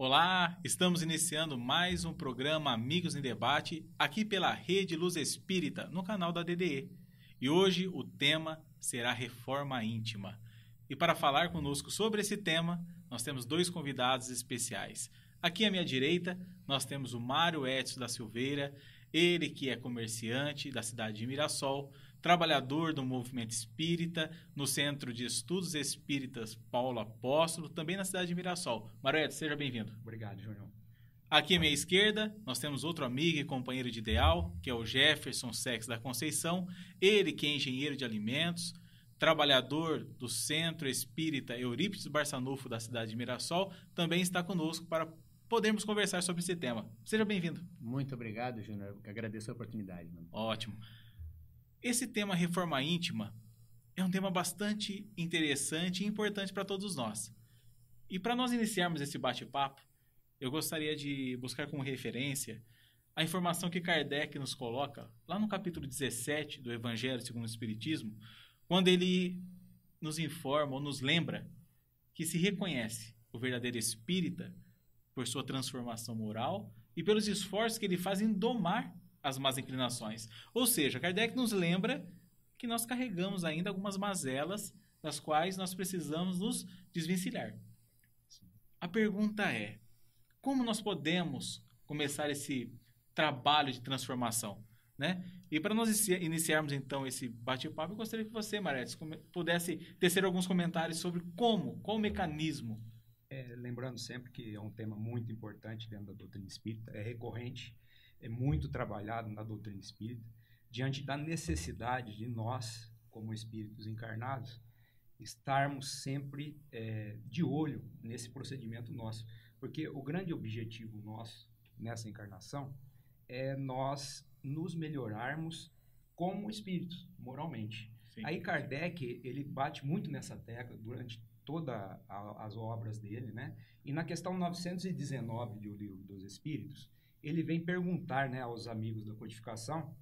Olá, estamos iniciando mais um programa Amigos em Debate, aqui pela Rede Luz Espírita, no canal da DDE. E hoje o tema será Reforma Íntima. E para falar conosco sobre esse tema, nós temos dois convidados especiais. Aqui à minha direita, nós temos o Mário Edson da Silveira, ele que é comerciante da cidade de Mirassol, trabalhador do movimento espírita, no Centro de Estudos Espíritas Paulo Apóstolo, também na cidade de Mirassol. Mário Edson, seja bem-vindo. Obrigado, Júnior. Aqui à minha esquerda, nós temos outro amigo e companheiro de ideal, que é o Jefferson Sex da Conceição, ele que é engenheiro de alimentos, trabalhador do Centro Espírita Eurípides Barçanufo da cidade de Mirassol, também está conosco para podermos conversar sobre esse tema. Seja bem-vindo. Muito obrigado, Júnior. Agradeço a oportunidade. Mano. Ótimo. Esse tema reforma íntima é um tema bastante interessante e importante para todos nós. E para nós iniciarmos esse bate-papo, eu gostaria de buscar como referência a informação que Kardec nos coloca lá no capítulo 17 do Evangelho segundo o Espiritismo, quando ele nos informa ou nos lembra que se reconhece o verdadeiro espírita por sua transformação moral e pelos esforços que ele faz em domar as más inclinações. Ou seja, Kardec nos lembra que nós carregamos ainda algumas mazelas das quais nós precisamos nos desvencilhar. A pergunta é, como nós podemos começar esse trabalho de transformação? Né? E para nós iniciarmos então esse bate-papo, eu gostaria que você, Maretes, pudesse tecer alguns comentários sobre qual o mecanismo. Lembrando sempre que é um tema muito importante dentro da doutrina espírita, é recorrente, é muito trabalhado na doutrina espírita, diante da necessidade de nós, como espíritos encarnados, estarmos sempre de olho nesse procedimento nosso. Porque o grande objetivo nosso nessa encarnação é nós nos melhorarmos como espíritos, moralmente. Sim. Aí Kardec, ele bate muito nessa tecla durante todas as obras dele, né? E na questão 919 do Livro dos Espíritos, ele vem perguntar, né, aos amigos da codificação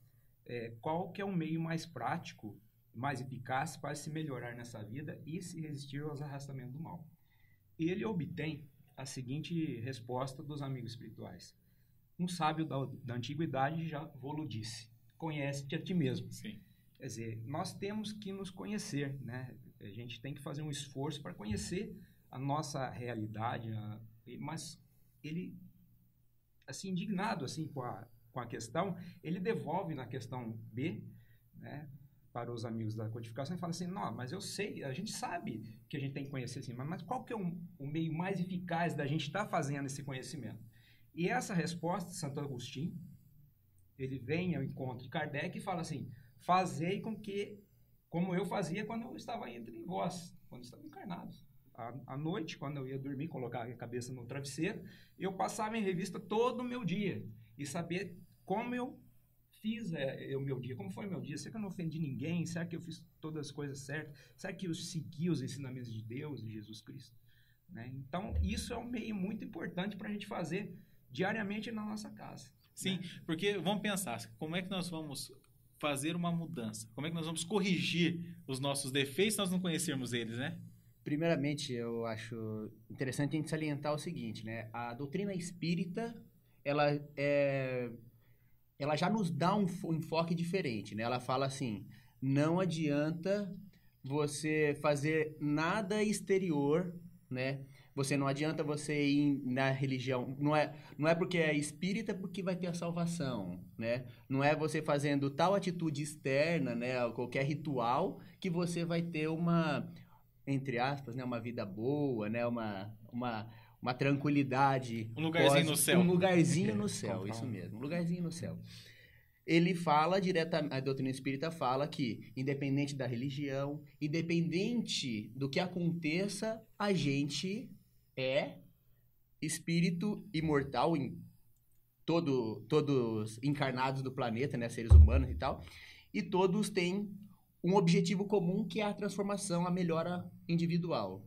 qual que é o meio mais prático, mais eficaz para se melhorar nessa vida e se resistir aos arrastamentos do mal. E ele obtém a seguinte resposta dos amigos espirituais. Um sábio da antiguidade já vos disse, conhece-te a ti mesmo. Sim. Quer dizer, nós temos que nos conhecer, né? A gente tem que fazer um esforço para conhecer a nossa realidade, mas ele, assim, indignado assim, com a questão, ele devolve na questão B, né, para os amigos da codificação e fala assim, não, mas eu sei, a gente sabe que a gente tem que conhecer assim, mas qual que é o meio mais eficaz da gente estar fazendo esse conhecimento? E essa resposta de Santo Agostinho, ele vem ao encontro de Kardec e fala assim, fazei com que, como eu fazia quando eu estava entre vós, quando estava encarnado. À noite, quando eu ia dormir, colocar a cabeça no travesseiro, eu passava em revista todo o meu dia e saber como eu fiz o meu dia, como foi o meu dia. Será que eu não ofendi ninguém? Será que eu fiz todas as coisas certas? Será que eu segui os ensinamentos de Deus, de Jesus Cristo? Né? Então, isso é um meio muito importante para a gente fazer diariamente na nossa casa. Sim, né? Porque vamos pensar, como é que nós vamos fazer uma mudança? Como é que nós vamos corrigir os nossos defeitos se nós não conhecermos eles, né? Primeiramente, eu acho interessante a gente salientar o seguinte, né? A doutrina espírita, ela já nos dá um enfoque diferente, né? Ela fala assim, não adianta você fazer nada exterior, né? Não adianta você ir na religião, não é porque é espírita porque vai ter a salvação, né? Não é você fazendo tal atitude externa, né? Qualquer ritual que você vai ter uma, entre aspas, né? Uma vida boa, né? Uma tranquilidade. Um lugarzinho no céu. Um lugarzinho no céu, isso mesmo, um lugarzinho no céu. Ele fala diretamente, a doutrina espírita fala que, independente da religião, independente do que aconteça, a gente é espírito imortal, todos encarnados do planeta, né, seres humanos e tal, e todos têm um objetivo comum que é a transformação, a melhora individual.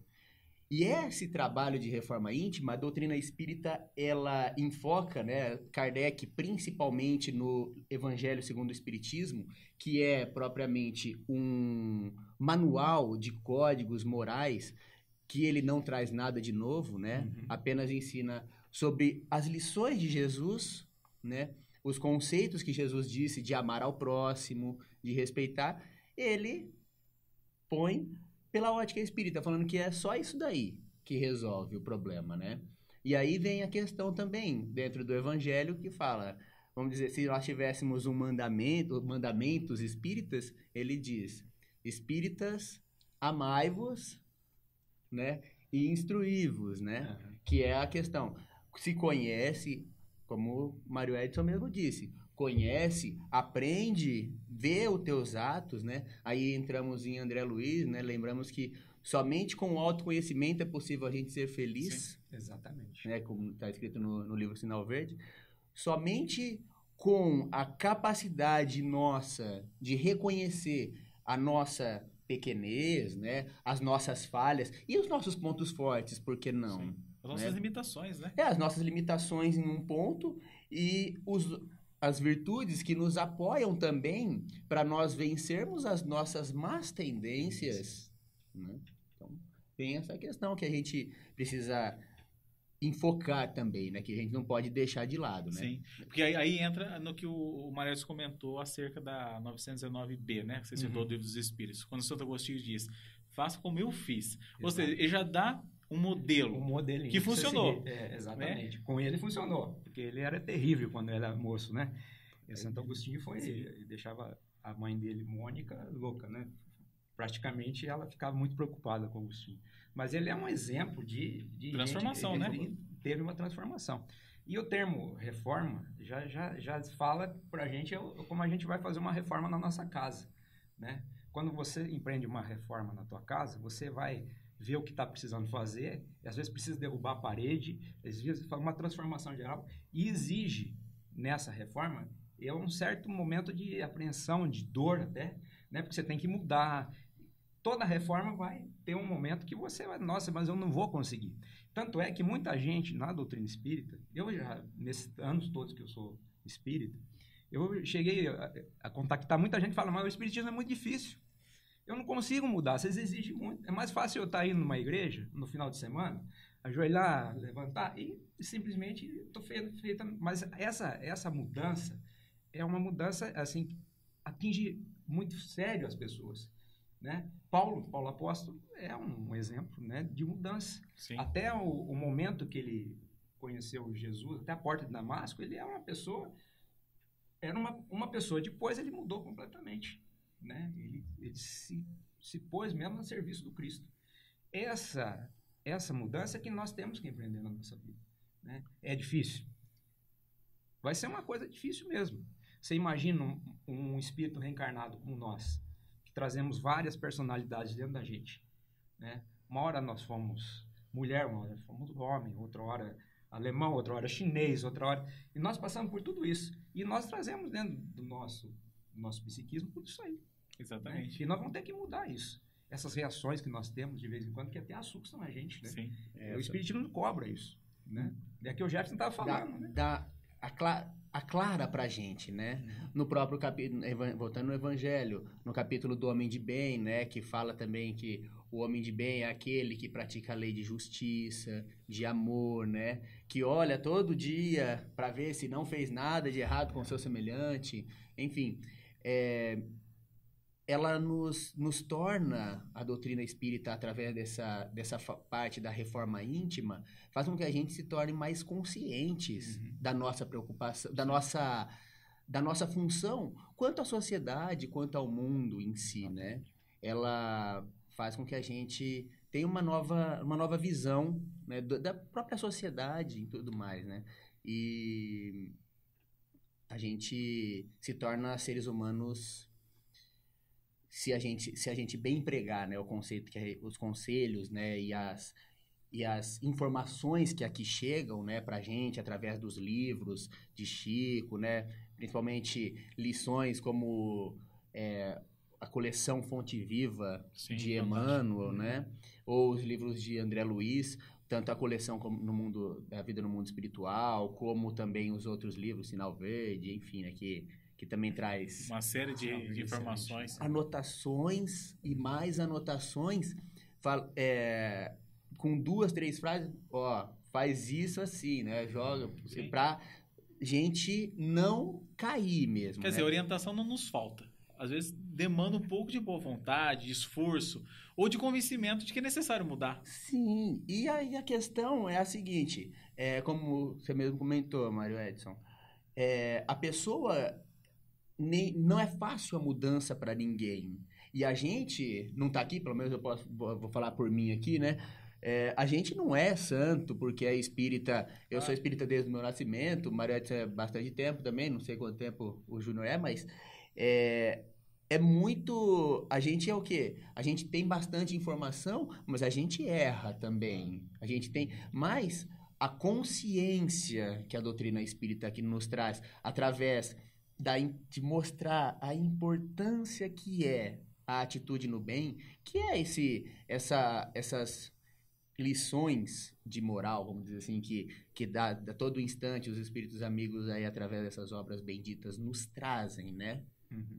E esse trabalho de reforma íntima, a doutrina espírita, ela enfoca, né, Kardec principalmente no Evangelho segundo o Espiritismo, que é propriamente um manual de códigos morais que ele não traz nada de novo, né? Apenas ensina sobre as lições de Jesus, né? Os conceitos que Jesus disse de amar ao próximo, de respeitar, ele põe pela ótica espírita, falando que é só isso daí que resolve o problema, né? E aí vem a questão também, dentro do evangelho, que fala, vamos dizer, se nós tivéssemos um mandamentos espíritas, ele diz, espíritas, amai-vos, né? E instruí-vos, né? Que é a questão, se conhece, como o Mário Edson mesmo disse, conhece, aprende, vê os teus atos, né? Aí entramos em André Luiz, né? Lembramos que somente com o autoconhecimento é possível a gente ser feliz. Sim, exatamente. Né? Como está escrito no livro Sinal Verde. Somente com a capacidade nossa de reconhecer a nossa pequenez, né? As nossas falhas e os nossos pontos fortes, por que não? Sim. As nossas limitações, né? As nossas limitações em um ponto e as virtudes que nos apoiam também para nós vencermos as nossas más tendências, né? Então, tem essa questão que a gente precisa enfocar também, né? Que a gente não pode deixar de lado, né? Sim, porque aí entra no que o Mareus comentou acerca da 919B, né? Que você citou do Livro dos Espíritos. Quando o Santo Agostinho diz, faça como eu fiz. Ou seja, ele já dá um modelo que funcionou. Exatamente. Né? Com ele funcionou, porque ele era terrível quando era moço, né? E Santo Agostinho ele deixava a mãe dele, Mônica, louca, né? Praticamente ela ficava muito preocupada com o Agostinho. Mas ele é um exemplo de transformação, gente, né? Teve uma transformação. E o termo reforma já fala pra gente como a gente vai fazer uma reforma na nossa casa, né? Quando você empreende uma reforma na tua casa, você vai ver o que está precisando fazer, e às vezes precisa derrubar a parede, às vezes faz uma transformação geral, e exige nessa reforma um certo momento de apreensão, de dor até, né? Porque você tem que mudar. Toda reforma vai ter um momento que você vai, nossa, mas eu não vou conseguir. Tanto é que muita gente na doutrina espírita, eu já, nesses anos todos que eu sou espírita, eu cheguei a contactar muita gente que fala, mas o espiritismo é muito difícil. Eu não consigo mudar, vocês exigem muito. É mais fácil eu estar indo numa igreja no final de semana, ajoelhar, levantar e simplesmente estou feita. Mas essa mudança é uma mudança assim, que atinge muito sério as pessoas. Né? Paulo Apóstolo é um exemplo, né, de mudança. Sim. Até o momento que ele conheceu Jesus, até a porta de Damasco, ele era uma pessoa. Depois ele mudou completamente. Né? Ele se pôs mesmo a serviço do Cristo. Essa mudança é que nós temos que empreender na nossa vida. Né? É difícil. Vai ser uma coisa difícil mesmo. Você imagina um espírito reencarnado como nós, que trazemos várias personalidades dentro da gente. Né? Uma hora nós fomos mulher, uma hora fomos homem, outra hora alemão, outra hora chinês, outra hora... E nós passamos por tudo isso. E nós trazemos dentro do nosso psiquismo tudo isso aí. Exatamente. Né? E nós vamos ter que mudar isso. Essas reações que nós temos de vez em quando, que até assustam a gente. Né? Sim. O espiritismo não cobra isso. Né? É que o Jefferson estava falando. Aclara pra gente, né? No próprio capítulo, voltando no Evangelho, no capítulo do homem de bem, né? Que fala também que o homem de bem é aquele que pratica a lei de justiça, de amor, né? Que olha todo dia para ver se não fez nada de errado com o seu semelhante. Enfim, ela nos torna, a doutrina espírita, através dessa parte da reforma íntima, faz com que a gente se torne mais conscientes da nossa preocupação, da nossa função quanto à sociedade, quanto ao mundo em si, né? Ela faz com que a gente tenha uma nova visão, né, da própria sociedade e tudo mais, né? E a gente se torna seres humanos... Se a gente bem empregar, né, o conceito os conselhos, né, e as informações que aqui chegam, né, pra gente através dos livros de Chico, né, principalmente lições como a coleção Fonte Viva, sim, de Emmanuel, né, ou os livros de André Luiz, tanto a coleção como da vida no mundo espiritual, como também os outros livros, Sinal Verde, enfim, né, que também traz... uma série de informações. Anotações e mais anotações com 2, 3 frases, ó, faz isso assim, né? Joga pra gente não cair mesmo. Quer né? dizer, orientação não nos falta. Às vezes demanda um pouco de boa vontade, de esforço, ou de convencimento de que é necessário mudar. Sim, e aí a questão é a seguinte, como você mesmo comentou, Mário Edson, a pessoa, não é fácil a mudança para ninguém. E a gente não tá aqui, pelo menos vou falar por mim aqui, né? A gente não é santo porque é espírita. Eu sou espírita desde o meu nascimento, o Mário Edson é bastante tempo também, não sei quanto tempo o Júnior mas muito. A gente é o quê? A gente tem bastante informação, mas a gente erra também. A gente tem. Mas a consciência que a doutrina espírita aqui nos traz, através de mostrar a importância que é a atitude no bem, que é essas lições de moral, vamos dizer assim, que dá todo instante os espíritos amigos aí, através dessas obras benditas, nos trazem, né?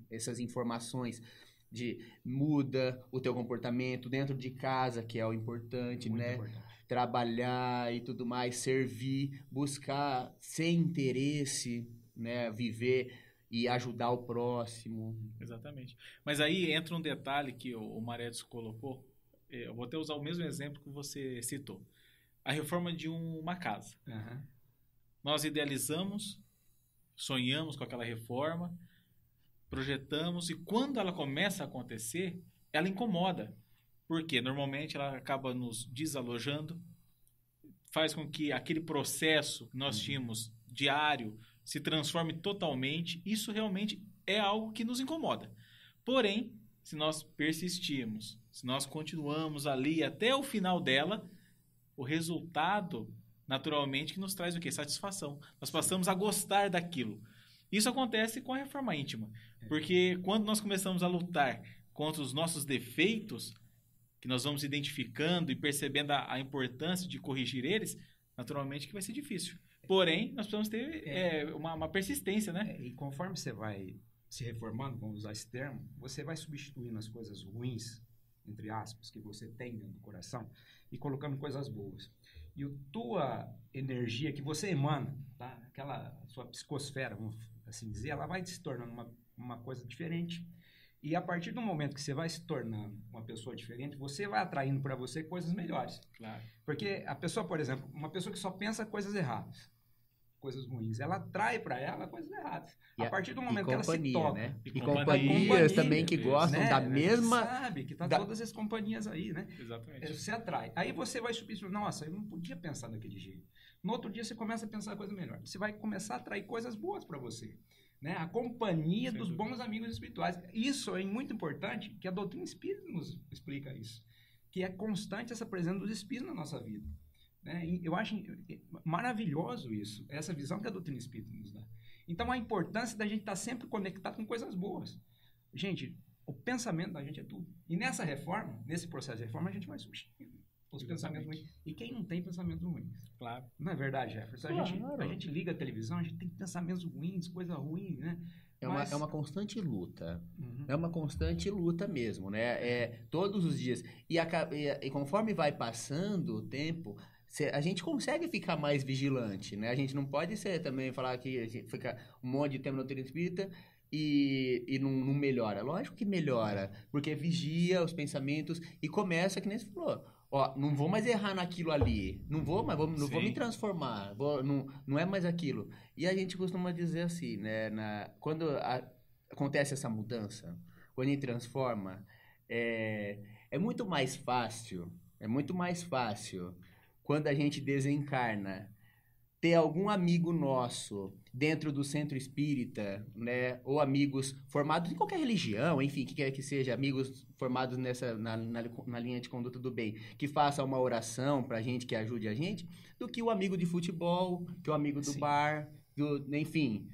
Essas informações de muda o teu comportamento dentro de casa, que é o importante, Muito né? importante. Trabalhar e tudo mais, servir, buscar sem interesse, né? Viver e ajudar o próximo. Exatamente. Mas aí entra um detalhe que o Maredes colocou. Eu vou até usar o mesmo exemplo que você citou. A reforma de uma casa. Uhum. Nós idealizamos, sonhamos com aquela reforma, projetamos, e quando ela começa a acontecer, ela incomoda. Porque normalmente ela acaba nos desalojando, faz com que aquele processo que nós tínhamos diário se transforme totalmente. Isso realmente é algo que nos incomoda. Porém, se nós persistirmos, se nós continuamos ali até o final dela, o resultado, naturalmente, que nos traz o quê? Satisfação. Nós passamos a gostar daquilo. Isso acontece com a reforma íntima. Porque quando nós começamos a lutar contra os nossos defeitos, que nós vamos identificando e percebendo a importância de corrigir eles, naturalmente que vai ser difícil. Porém, nós precisamos ter uma persistência, né? E conforme você vai se reformando, vamos usar esse termo, você vai substituindo as coisas ruins, entre aspas, que você tem dentro do coração e colocando coisas boas. E a tua energia que você emana, tá? Aquela sua psicosfera, vamos assim dizer, ela vai se tornando uma coisa diferente. E a partir do momento que você vai se tornando uma pessoa diferente, você vai atraindo para você coisas melhores. Claro. Porque a pessoa, por exemplo, uma pessoa que só pensa coisas erradas, coisas ruins, ela atrai para ela coisas erradas. A partir do momento que ela se toca... Né? E E companhia, companhias também que gostam né? da mesma... Sabe que tá todas as companhias aí, né? Exatamente. Você atrai. Aí você vai subir, nossa, eu não podia pensar daquele jeito. No outro dia você começa a pensar coisa melhor. Você vai começar a atrair coisas boas para você. Né? A companhia dos bons amigos espirituais. Isso é muito importante, que a doutrina espírita nos explica isso. Que é constante essa presença dos espíritos na nossa vida. Né? E eu acho maravilhoso isso, essa visão que a doutrina espírita nos dá. Então, a importância da gente estar sempre conectado com coisas boas. Gente, o pensamento da gente é tudo. E nessa reforma, nesse processo de reforma, a gente vai substituindo os pensamentos ruins. E quem não tem pensamentos ruins? Claro. Não é verdade, Jefferson? Claro. A gente liga a televisão, a gente tem pensamentos ruins, coisa ruim, né? É uma constante luta. Uhum. É uma constante luta mesmo, né? Todos os dias. E conforme vai passando o tempo, a gente consegue ficar mais vigilante, né? A gente não pode ser também falar que a gente fica um monte de tempo na doutrina espírita e não melhora. Lógico que melhora, porque vigia os pensamentos e começa, que nem você falou, ó, não vou mais errar naquilo ali, não vou me transformar, não é mais aquilo. E a gente costuma dizer assim, né? Quando acontece essa mudança, quando a gente transforma, é muito mais fácil quando a gente desencarna, ter algum amigo nosso dentro do centro espírita, né, ou amigos formados em qualquer religião, enfim, que quer que seja, amigos formados na linha de conduta do bem, que faça uma oração pra gente, que ajude a gente, do que o amigo de futebol, que o amigo do bar, enfim,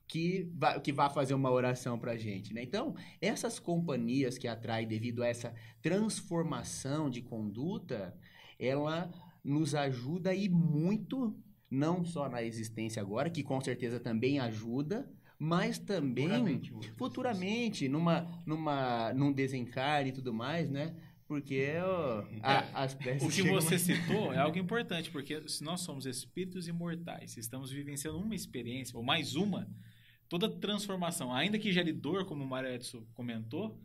que vá fazer uma oração pra gente, né? Então, essas companhias que atraem devido a essa transformação de conduta, ela nos ajuda e muito, não só na existência agora, que com certeza também ajuda, mas também futuramente num desencarne e tudo mais, né? Porque as peças O que chegam você mais- citou é algo importante, porque se nós somos espíritos imortais, se estamos vivenciando uma experiência, ou mais uma, toda transformação, ainda que gere dor, como o Mário Edson comentou,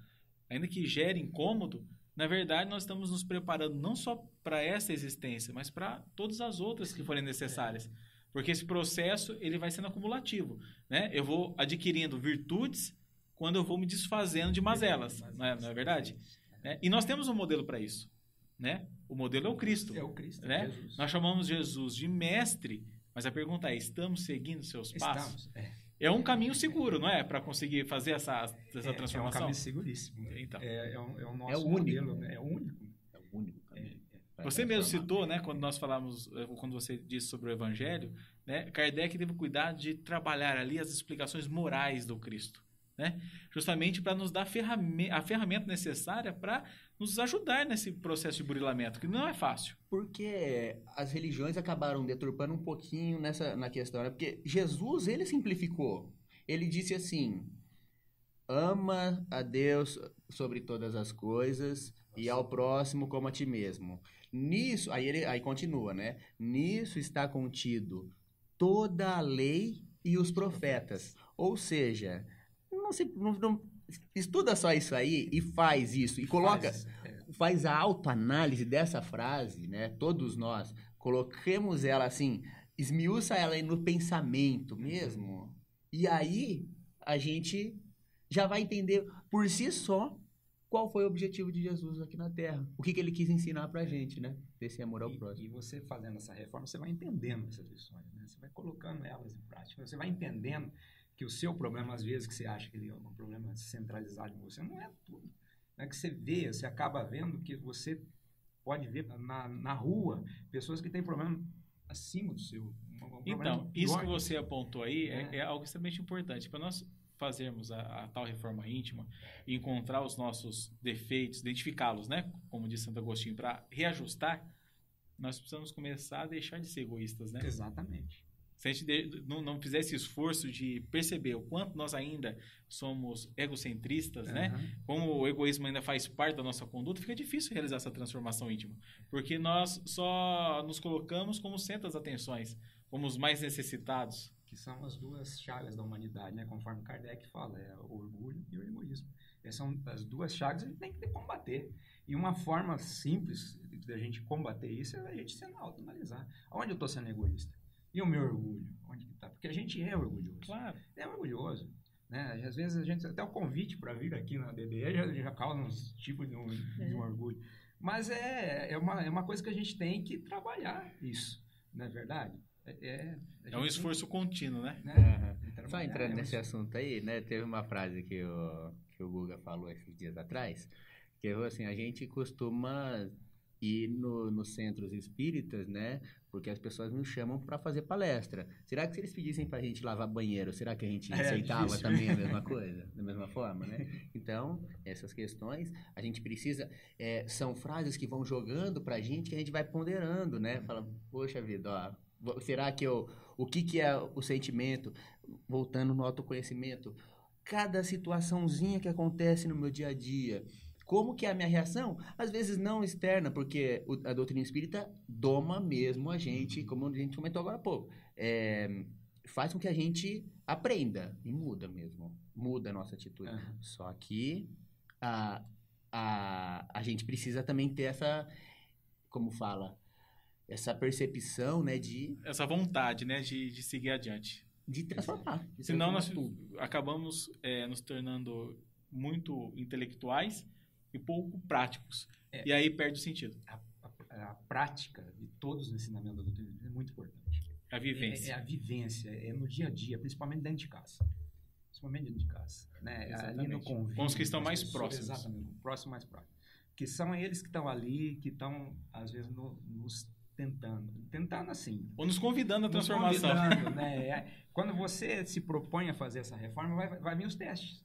ainda que gere incômodo, na verdade nós estamos nos preparando não só para essa existência, mas para todas as outras que forem necessárias. Porque esse processo ele vai sendo acumulativo, né? Eu vou adquirindo virtudes quando eu vou me desfazendo de mazelas, não é verdade? Né? E nós temos um modelo para isso, né? O modelo é o Cristo. É o Cristo, Né? Jesus. Nós chamamos Jesus de mestre, mas a pergunta é, estamos seguindo seus passos? Estamos. É um caminho seguro, não é? Para conseguir fazer essa É um transformação? caminho seguríssimo. Então. É o nosso É o único. modelo, né? É o único. É o único caminho. pra Você mesmo transformar. citou, né, quando nós falamos, quando você disse sobre o Evangelho, né, Kardec teve cuidado de trabalhar ali as explicações morais do Cristo, né, justamente para nos dar a ferramenta necessária para nos ajudar nesse processo de burilamento, que não é fácil. Porque as religiões acabaram deturpando um pouquinho na questão, né? Porque Jesus, ele simplificou. Ele disse assim, ama a Deus sobre todas as coisas e ao próximo como a ti mesmo. Nisso, aí continua, né? Nisso está contido toda a lei e os profetas. Ou seja, não estuda só isso aí e faz isso. E coloca... faz a autoanálise dessa frase, né? Todos nós coloquemos ela assim, esmiuça ela aí no pensamento mesmo, e aí a gente já vai entender por si só qual foi o objetivo de Jesus aqui na Terra, o que ele quis ensinar pra gente, né? Desse amor ao próximo. E você fazendo essa reforma, você vai entendendo essas lições, né? Você vai colocando elas em prática, você vai entendendo que o seu problema, às vezes, que você acha que ele é um problema centralizado em você, não é tudo. É que você vê, você acaba vendo que você pode ver na rua pessoas que têm problema acima do seu. Então, isso que você apontou aí é algo extremamente importante. Para nós fazermos a tal reforma íntima e encontrar os nossos defeitos, identificá-los, né? Como disse Santo Agostinho, para reajustar, nós precisamos começar a deixar de ser egoístas, né? Exatamente. Se a gente não fizer esse esforço de perceber o quanto nós ainda somos egocentristas, né? Como o egoísmo ainda faz parte da nossa conduta, fica difícil realizar essa transformação íntima. Porque nós só nos colocamos como centro das atenções, como os mais necessitados. Que são as duas chagas da humanidade, né? Conforme Kardec fala, é o orgulho e o egoísmo. Essas são as duas chagas que a gente tem que combater. E uma forma simples da gente combater isso é a gente sendo autoanalisar. Onde eu estou sendo egoísta? E o meu orgulho? Onde que está? Porque a gente é orgulhoso. Claro. É orgulhoso. Né? Às vezes a gente, até o convite para vir aqui na DDE já causa uns tipos de um orgulho. Mas é uma coisa que a gente tem que trabalhar isso, não é verdade? É um esforço contínuo, né? Só entrando nesse assunto aí, né? Teve uma frase que o Guga falou esses dias atrás, que é assim, a gente costuma ir nos centros espíritas, né? Porque as pessoas nos chamam para fazer palestra. Será que se eles pedissem para a gente lavar banheiro, será que a gente aceitava difícil. também a mesma coisa? Da mesma forma, né? Então, essas questões, a gente precisa... são frases que vão jogando para a gente, que a gente vai ponderando, né? Fala, poxa vida, ó, será que o que é o sentimento? Voltando no autoconhecimento, cada situaçãozinha que acontece no meu dia a dia... Como que é a minha reação? Às vezes não externa, porque a doutrina espírita doma mesmo a gente, como a gente comentou agora há pouco. Faz com que a gente aprenda e muda mesmo. Muda a nossa atitude. Só que a gente precisa também ter essa, como fala, essa percepção, né, essa vontade, né, de seguir adiante. De transformar. Senão nós acabamos nos tornando muito intelectuais e pouco práticos. E aí perde o sentido. A prática de todos os ensinamentos da doutrina é muito importante. A vivência. É a vivência, é no dia a dia, principalmente dentro de casa. Principalmente dentro de casa. Né? Ali no convívio. Com os que estão mais pessoas, próximos. Exatamente, próximo mais próximo. Que são eles que estão ali, que estão, às vezes, nos tentando assim. Ou nos convidando à transformação. Né? Quando você se propõe a fazer essa reforma, vai vir os testes.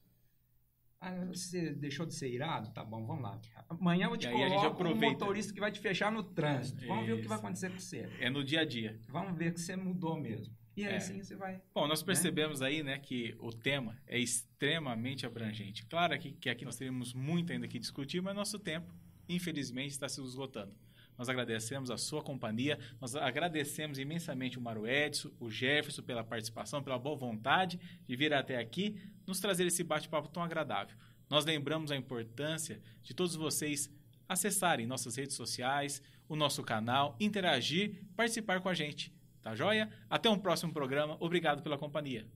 Você deixou de ser irado? Tá bom, vamos lá. Amanhã eu vou te colocar um motorista que vai te fechar no trânsito. Vamos ver o que vai acontecer com você. É no dia a dia. Vamos ver que você mudou mesmo. E aí sim você vai... Bom, nós percebemos aí, né, que o tema é extremamente abrangente. Claro que aqui nós teríamos muito ainda que discutir, mas nosso tempo, infelizmente, está se esgotando. Nós agradecemos a sua companhia, nós agradecemos imensamente o Mário Edson, o Jefferson pela participação, pela boa vontade de vir até aqui, nos trazer esse bate-papo tão agradável. Nós lembramos a importância de todos vocês acessarem nossas redes sociais, o nosso canal, interagir, participar com a gente. Tá joia? Até um próximo programa. Obrigado pela companhia.